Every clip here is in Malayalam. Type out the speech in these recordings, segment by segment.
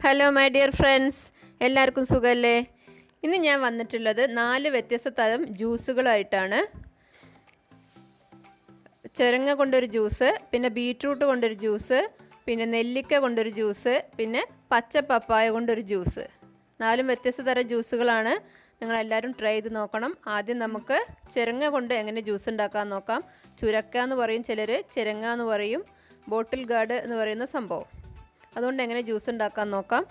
ഹലോ മൈ ഡിയർ ഫ്രണ്ട്സ്, എല്ലാവർക്കും സുഖമല്ലേ? ഇന്ന് ഞാൻ വന്നിട്ടുള്ളത് 4 വ്യത്യസ്ത തരം ജ്യൂസുകളായിട്ടാണ്. ചെരങ്ങ കൊണ്ടൊരു ജ്യൂസ്, പിന്നെ ബീട്രൂട്ട് കൊണ്ടൊരു ജ്യൂസ്, പിന്നെ നെല്ലിക്ക കൊണ്ടൊരു ജ്യൂസ്, പിന്നെ പച്ച പപ്പായ കൊണ്ടൊരു ജ്യൂസ്. 4 വ്യത്യസ്ത തരം ജ്യൂസുകളാണ്. നിങ്ങളെല്ലാവരും ട്രൈ ചെയ്ത് നോക്കണം. ആദ്യം നമുക്ക് ചെരങ്ങ കൊണ്ട് എങ്ങനെ ജ്യൂസ് ഉണ്ടാക്കാൻ നോക്കാം. ചുരക്ക എന്ന് പറയും ചിലർ, ചെരങ്ങ എന്ന് പറയും, ബോട്ടിൽ ഗാർഡ് എന്ന് പറയുന്ന സംഭവം. അതുകൊണ്ട് എങ്ങനെ ജ്യൂസ് ഉണ്ടാക്കാൻ നോക്കാം.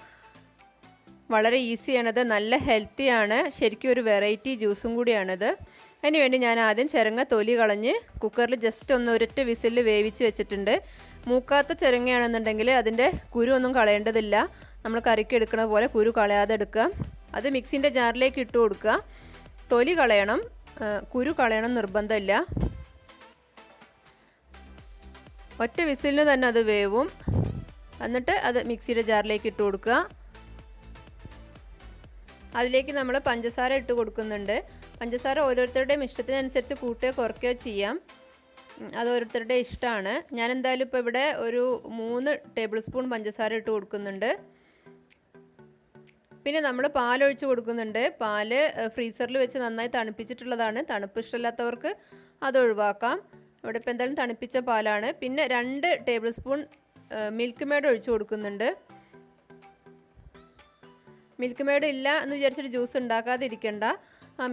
വളരെ ഈസിയാണത്, നല്ല ഹെൽത്തിയാണ്, ശരിക്കും ഒരു വെറൈറ്റി ജ്യൂസും കൂടിയാണിത്. അതിന് വേണ്ടി ഞാൻ ആദ്യം ചെരങ്ങ തൊലി കളഞ്ഞ് കുക്കറിൽ ജസ്റ്റ് ഒരൊറ്റ വിസിലിൽ വേവിച്ച് വെച്ചിട്ടുണ്ട്. മൂക്കാത്ത ചെരങ്ങയാണെന്നുണ്ടെങ്കിൽ അതിൻ്റെ കുരു ഒന്നും കളയേണ്ടതില്ല. നമ്മൾ കറിക്ക് എടുക്കുന്ന പോലെ കുരു കളയാതെ എടുക്കുക. അത് മിക്സിൻ്റെ ജാറിലേക്ക് ഇട്ട് കൊടുക്കുക. തൊലി കളയണം, കുരു കളയണം നിർബന്ധമില്ല. ഒറ്റ വിസിലിന് തന്നെ അത് വേവും. എന്നിട്ട് അത് മിക്സിയുടെ ജാറിലേക്ക് ഇട്ട് കൊടുക്കുക. അതിലേക്ക് നമ്മൾ പഞ്ചസാര ഇട്ട് കൊടുക്കുന്നുണ്ട്. പഞ്ചസാര ഓരോരുത്തരുടെയും ഇഷ്ടത്തിനനുസരിച്ച് കൂട്ടുകയോ കുറയ്ക്കുകയോ ചെയ്യാം. അത് ഓരോരുത്തരുടെ ഇഷ്ടമാണ്. ഞാൻ എന്തായാലും ഇപ്പോൾ ഇവിടെ ഒരു 3 ടേബിൾ സ്പൂൺ പഞ്ചസാര ഇട്ട് കൊടുക്കുന്നുണ്ട്. പിന്നെ നമ്മൾ പാലൊഴിച്ച് കൊടുക്കുന്നുണ്ട്. പാല് ഫ്രീസറിൽ വെച്ച് നന്നായി തണുപ്പിച്ചിട്ടുള്ളതാണ്. തണുപ്പ് ഇഷ്ടമില്ലാത്തവർക്ക് അത് ഒഴിവാക്കാം. ഇവിടെ ഇപ്പോൾ എന്തായാലും തണുപ്പിച്ച പാലാണ്. പിന്നെ 2 ടേബിൾ സ്പൂൺ മിൽക്ക് മെയ്ഡ് ഒഴിച്ച് കൊടുക്കുന്നുണ്ട്. മിൽക്ക് മെയ്ഡ് ഇല്ല എന്ന് വിചാരിച്ചിട്ട് ജ്യൂസ് ഉണ്ടാക്കാതിരിക്കണ്ട.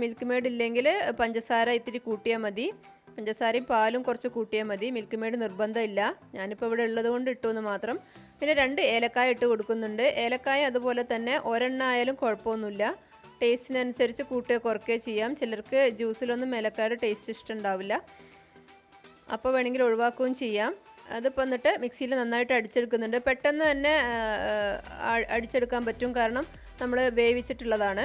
മിൽക്ക് മെയ്ഡ് ഇല്ലെങ്കിൽ പഞ്ചസാര ഇത്തിരി കൂട്ടിയാൽ മതി. പഞ്ചസാരയും പാലും കുറച്ച് കൂട്ടിയാൽ മതി. മിൽക്ക് മെയ്ഡ് നിർബന്ധമില്ല. ഞാനിപ്പോൾ ഇവിടെ ഉള്ളത് കൊണ്ട് ഇട്ടു എന്ന് മാത്രം. പിന്നെ 2 ഏലക്കായ ഇട്ട് കൊടുക്കുന്നുണ്ട്. ഏലക്കായ അതുപോലെ തന്നെ ഒരെണ്ണം ആയാലും കുഴപ്പമൊന്നുമില്ല. ടേസ്റ്റിനനുസരിച്ച് കൂട്ടുകയോ കുറയ്ക്കുകയോ ചെയ്യാം. ചിലർക്ക് ജ്യൂസിലൊന്നും ഏലക്കായുടെ ടേസ്റ്റ് ഇഷ്ടമുണ്ടാവില്ല, അപ്പോൾ വേണമെങ്കിൽ ഒഴിവാക്കുകയും ചെയ്യാം. അതിപ്പോൾ എന്നിട്ട് മിക്സിയിൽ നന്നായിട്ട് അടിച്ചെടുക്കുന്നുണ്ട്. പെട്ടെന്ന് തന്നെ അടിച്ചെടുക്കാൻ പറ്റും, കാരണം നമ്മൾ വേവിച്ചിട്ടുള്ളതാണ്.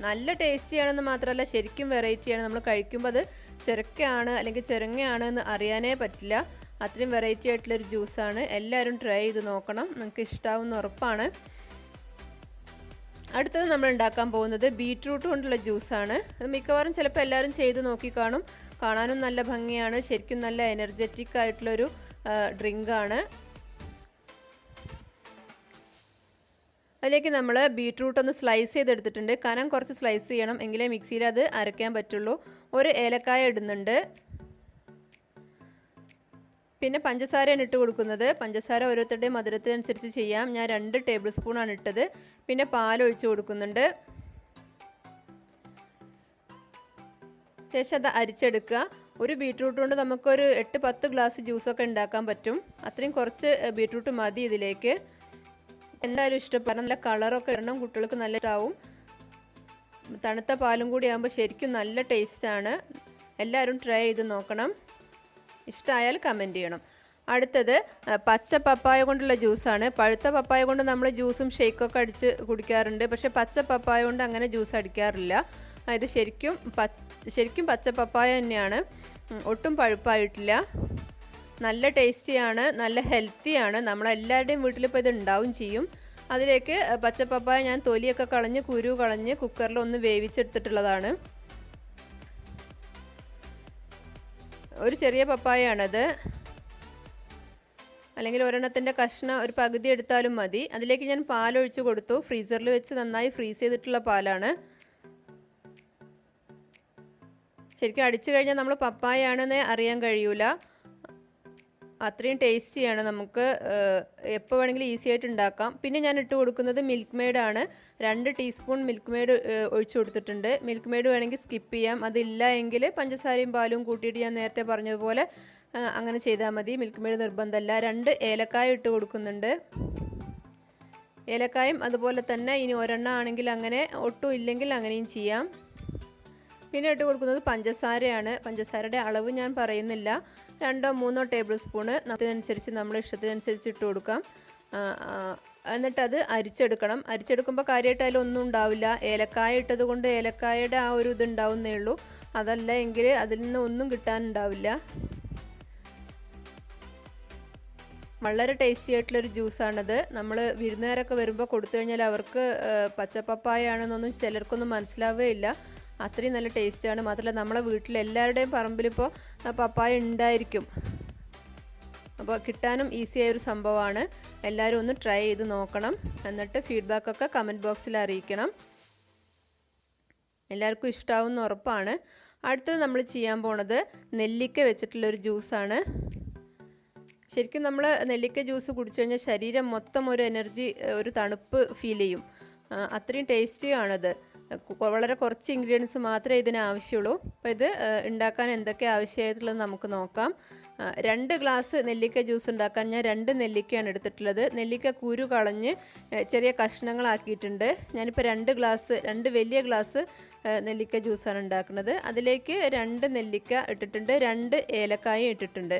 നല്ല ടേസ്റ്റിയാണെന്ന് മാത്രമല്ല ശരിക്കും വെറൈറ്റിയാണ്. നമ്മൾ കഴിക്കുമ്പോൾ അത് ചെറുക്കയാണ് അല്ലെങ്കിൽ ചെരങ്ങയാണ് എന്ന് അറിയാനേ പറ്റില്ല. അത്രയും വെറൈറ്റി ആയിട്ടുള്ളൊരു ജ്യൂസാണ്. എല്ലാവരും ട്രൈ ചെയ്ത് നോക്കണം, നിങ്ങൾക്ക് ഇഷ്ടമാവുമെന്ന് ഉറപ്പാണ്. അടുത്തത് നമ്മൾ ഉണ്ടാക്കാൻ പോകുന്നത് ബീട്രൂട്ട് കൊണ്ടുള്ള ജ്യൂസാണ്. അത് മിക്കവാറും ചിലപ്പോൾ എല്ലാവരും ചെയ്ത് നോക്കി കാണും. കാണാനും നല്ല ഭംഗിയാണ്, ശരിക്കും നല്ല എനർജറ്റിക് ആയിട്ടുള്ളൊരു ഡ്രിങ്കാണ്. അതിലേക്ക് നമ്മൾ ബീട്രൂട്ട് ഒന്ന് സ്ലൈസ് ചെയ്തെടുത്തിട്ടുണ്ട്. കനം കുറച്ച് സ്ലൈസ് ചെയ്യണം, എങ്കിലേ മിക്സിയിൽ അത് അരയ്ക്കാൻ പറ്റുള്ളൂ. 1 ഏലക്കായ ഇടുന്നുണ്ട്. പിന്നെ പഞ്ചസാരയാണ് ഇട്ട് കൊടുക്കുന്നത്. പഞ്ചസാര ഓരോരുത്തരുടെയും മധുരത്തിനനുസരിച്ച് ചെയ്യാം. ഞാൻ 2 ടേബിൾ സ്പൂണാണ് ഇട്ടത്. പിന്നെ പാലൊഴിച്ച് കൊടുക്കുന്നുണ്ട്. ശേഷം അത് അരിച്ചെടുക്കുക. ഒരു ബീട്രൂട്ട് കൊണ്ട് നമുക്കൊരു 8-10 ഗ്ലാസ് ജ്യൂസൊക്കെ ഉണ്ടാക്കാൻ പറ്റും. അത്രയും കുറച്ച് ബീട്രൂട്ട് മതി ഇതിലേക്ക്. എന്തായാലും ഇഷ്ടപ്പെടണം. നല്ല കളറൊക്കെ ഇടണം, കുട്ടികൾക്ക് നല്ല ഇഷ്ടമാവും. തണുത്ത പാലും കൂടി ആകുമ്പോൾ ശരിക്കും നല്ല ടേസ്റ്റാണ്. എല്ലാവരും ട്രൈ ചെയ്ത് നോക്കണം. ഇഷ്ടമായാൽ കമൻറ്റ് ചെയ്യണം. അടുത്തത് പച്ച പപ്പായ കൊണ്ടുള്ള ജ്യൂസാണ്. പഴുത്ത പപ്പായ കൊണ്ട് നമ്മൾ ജ്യൂസും ഷേക്കൊക്കെ അടിച്ച് കുടിക്കാറുണ്ട്. പക്ഷേ പച്ച പപ്പായ കൊണ്ട് അങ്ങനെ ജ്യൂസ് അടിക്കാറില്ല. ഇത് ശരിക്കും പച്ച പപ്പായ തന്നെയാണ്. ഒട്ടും പഴുപ്പായിട്ടില്ല. നല്ല ടേസ്റ്റിയാണ്, നല്ല ഹെൽത്തിയാണ്. നമ്മളെല്ലാവരുടെയും വീട്ടിലിപ്പോൾ ഇത് ഉണ്ടാവും ചെയ്യും. അതിലേക്ക് പച്ച പപ്പായ ഞാൻ തൊലിയൊക്കെ കളഞ്ഞ് കുരു കളഞ്ഞ് കുക്കറിൽ ഒന്ന് വേവിച്ചെടുത്തിട്ടുള്ളതാണ്. ഒരു ചെറിയ പപ്പായാണത്, അല്ലെങ്കിൽ ഒരെണ്ണത്തിൻ്റെ കഷ്ണം ഒരു പകുതി എടുത്താലും മതി. അതിലേക്ക് ഞാൻ പാലൊഴിച്ച് കൊടുത്തു. ഫ്രീസറിൽ വെച്ച് നന്നായി ഫ്രീസ് ചെയ്തിട്ടുള്ള പാലാണ്. ശരിക്കും അടിച്ചു കഴിഞ്ഞാൽ നമ്മൾ പപ്പായാണെന്ന് അറിയാൻ കഴിയൂല. അത്രയും ടേസ്റ്റിയാണ്. നമുക്ക് എപ്പോൾ വേണമെങ്കിലും ഈസി ആയിട്ട് ഉണ്ടാക്കാം. പിന്നെ ഞാൻ ഇട്ട് കൊടുക്കുന്നത് മിൽക്ക് മെയ്ഡാണ്. 2 ടീസ്പൂൺ മിൽക്ക് മെയ്ഡ് ഒഴിച്ചു കൊടുത്തിട്ടുണ്ട്. മിൽക്ക് മെയ്ഡ് വേണമെങ്കിൽ സ്കിപ്പ് ചെയ്യാം. അതില്ല എങ്കിൽ പഞ്ചസാരയും പാലും കൂട്ടിയിട്ട് ഞാൻ നേരത്തെ പറഞ്ഞതുപോലെ അങ്ങനെ ചെയ്താൽ മതി. Milk made നിർബന്ധമല്ല. 2 ഏലക്കായ ഇട്ട് കൊടുക്കുന്നുണ്ട്. ഏലക്കായും അതുപോലെ തന്നെ ഇനി ഒരെണ്ണം ആണെങ്കിൽ അങ്ങനെ, ഒട്ടും ഇല്ലെങ്കിൽ അങ്ങനെയും ചെയ്യാം. പിന്നെ ഇട്ട് കൊടുക്കുന്നത് പഞ്ചസാരയാണ്. പഞ്ചസാരയുടെ അളവ് ഞാൻ പറയുന്നില്ല. 2-3 ടേബിൾ സ്പൂണ് അതിനനുസരിച്ച് നമ്മുടെ ഇഷ്ടത്തിനനുസരിച്ച് ഇട്ട് കൊടുക്കാം. എന്നിട്ടത് അരിച്ചെടുക്കണം. അരിച്ചെടുക്കുമ്പോൾ കാര്യമായിട്ട് അതിലൊന്നും ഉണ്ടാവില്ല. ഏലക്കായ ഇട്ടത് കൊണ്ട് ഏലക്കായയുടെ ആ ഒരു ഇത് ഉണ്ടാവുന്നേ ഉള്ളൂ. അതല്ല എങ്കിൽ അതിൽ നിന്ന് ഒന്നും കിട്ടാനുണ്ടാവില്ല. വളരെ ടേസ്റ്റി ആയിട്ടുള്ളൊരു ജ്യൂസാണത്. നമ്മൾ വിരുന്നുകാരൊക്കെ വരുമ്പോൾ കൊടുത്തു കഴിഞ്ഞാൽ അവർക്ക് പച്ചപ്പപ്പായ ആണെന്നൊന്നും ചിലർക്കൊന്നും മനസ്സിലാവുകയില്ല. അത്രയും നല്ല ടേസ്റ്റാണ്. മാത്രമല്ല നമ്മളെ വീട്ടിലെല്ലാവരുടെയും പറമ്പിലിപ്പോൾ പപ്പായ ഉണ്ടായിരിക്കും. അപ്പോൾ കിട്ടാനും ഈസിയായ ഒരു സംഭവമാണ്. എല്ലാവരും ഒന്ന് ട്രൈ ചെയ്ത് നോക്കണം. എന്നിട്ട് ഫീഡ്ബാക്കൊക്കെ കമൻറ്റ് ബോക്സിൽ അറിയിക്കണം. എല്ലാവർക്കും ഇഷ്ടമാവുമെന്ന് ഉറപ്പാണ്. അടുത്തത് നമ്മൾ ചെയ്യാൻ പോണത് നെല്ലിക്ക വെച്ചിട്ടുള്ളൊരു ജ്യൂസാണ്. ശരിക്കും നമ്മൾ നെല്ലിക്ക ജ്യൂസ് കുടിച്ചു കഴിഞ്ഞാൽ ശരീരം മൊത്തം ഒരു എനർജി, ഒരു തണുപ്പ് ഫീൽ ചെയ്യും. അത്രയും ടേസ്റ്റിയാണത്. വളരെ കുറച്ച് ഇൻഗ്രീഡിയൻസ് മാത്രമേ ഇതിന് ആവശ്യമുള്ളൂ. അപ്പോൾ ഇത് ഉണ്ടാക്കാൻ എന്തൊക്കെ ആവശ്യമായിട്ടുള്ളത് നമുക്ക് നോക്കാം. 2 ഗ്ലാസ് നെല്ലിക്ക ജ്യൂസ് ഉണ്ടാക്കാൻ ഞാൻ 2 നെല്ലിക്കയാണ് എടുത്തിട്ടുള്ളത്. നെല്ലിക്ക കുരു കളഞ്ഞ് ചെറിയ കഷ്ണങ്ങളാക്കിയിട്ടുണ്ട്. ഞാനിപ്പോൾ 2 വലിയ ഗ്ലാസ് നെല്ലിക്ക ജ്യൂസാണ് ഉണ്ടാക്കുന്നത്. അതിലേക്ക് 2 നെല്ലിക്ക ഇട്ടിട്ടുണ്ട്, 2 ഏലക്കായും ഇട്ടിട്ടുണ്ട്.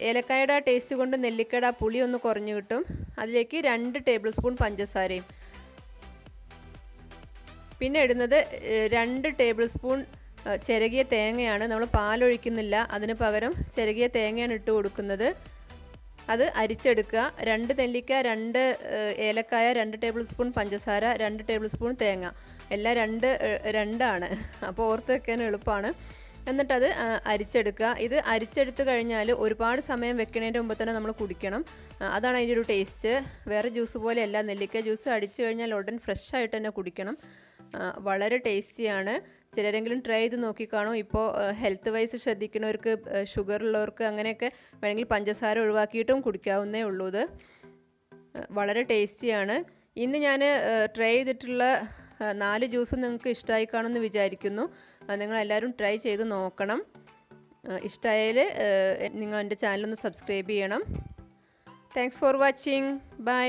ഏലക്കായുടെ ആ ടേസ്റ്റ് കൊണ്ട് നെല്ലിക്കയുടെ ആ പുളി ഒന്ന് കുറഞ്ഞു കിട്ടും. അതിലേക്ക് 2 ടേബിൾ സ്പൂൺ പഞ്ചസാരയും, പിന്നെ ഇടുന്നത് 2 ടേബിൾ സ്പൂൺ ചിരകിയ തേങ്ങയാണ്. നമ്മൾ പാലൊഴിക്കുന്നില്ല, അതിന് പകരം ചിരകിയ തേങ്ങയാണ് ഇട്ട് കൊടുക്കുന്നത്. അത് അരിച്ചെടുക്കുക. 2 നെല്ലിക്ക, 2 ഏലക്കായ, 2 ടേബിൾ സ്പൂൺ പഞ്ചസാര, 2 ടേബിൾ സ്പൂൺ തേങ്ങ, എല്ലാം 2 ആണ്. അപ്പോൾ ഓർത്ത് വെക്കാൻ എളുപ്പമാണ്. എന്നിട്ടത് അരിച്ചെടുക്കുക. ഇത് അരിച്ചെടുത്ത് കഴിഞ്ഞാൽ ഒരുപാട് സമയം വെക്കുന്നതിൻ്റെ മുമ്പ് തന്നെ നമ്മൾ കുടിക്കണം. അതാണ് അതിൻ്റെ ഒരു ടേസ്റ്റ്. വേറെ ജ്യൂസ് പോലെയല്ല. നെല്ലിക്ക ജ്യൂസ് അടിച്ചു കഴിഞ്ഞാൽ ഉടൻ ഫ്രഷ് ആയിട്ട് തന്നെ കുടിക്കണം. വളരെ ടേസ്റ്റിയാണ്. ചിലരെങ്കിലും ട്രൈ ചെയ്ത് നോക്കിക്കാണും. ഇപ്പോൾ ഹെൽത്ത് വൈസ് ശ്രദ്ധിക്കുന്നവർക്ക്, ഷുഗർ ഉള്ളവർക്ക് അങ്ങനെയൊക്കെ വേണമെങ്കിൽ പഞ്ചസാര ഒഴിവാക്കിയിട്ടും കുടിക്കാവുന്നേ ഉള്ളൂ. ഇത് വളരെ ടേസ്റ്റിയാണ്. ഇന്ന് ഞാൻ ട്രൈ ചെയ്തിട്ടുള്ള 4 ജ്യൂസും നിങ്ങൾക്ക് ഇഷ്ടമായി കാണുമെന്ന് വിചാരിക്കുന്നു. നിങ്ങളെല്ലാവരും ട്രൈ ചെയ്ത് നോക്കണം. ഇഷ്ടമായാൽ നിങ്ങൾ എൻ്റെ ചാനലൊന്ന് സബ്സ്ക്രൈബ് ചെയ്യണം. Thanks for watching. ബൈ.